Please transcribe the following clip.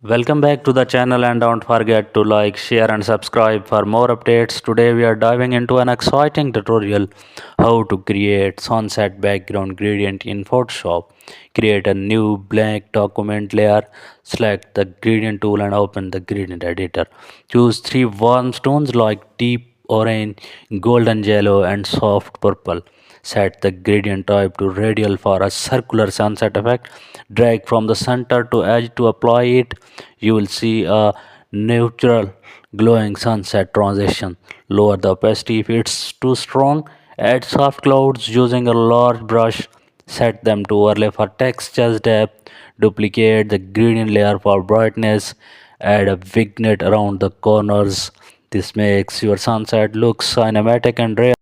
Welcome back to the channel, and don't forget to like, share and subscribe for more updates. Today we are diving into an exciting tutorial how to create sunset background gradient in Photoshop. Create a new blank document layer, select the gradient tool and open the gradient editor. Choose three warm tones like deep orange, golden yellow and soft purple. Set the gradient type to radial for a circular sunset effect. Drag from the center to edge to apply it. You will see a neutral glowing sunset transition. Lower the opacity if it's too strong. Add soft clouds using a large brush. Set them to overlay for texture depth. Duplicate the gradient layer for brightness. Add a vignette around the corners. This makes your sunset look cinematic and real.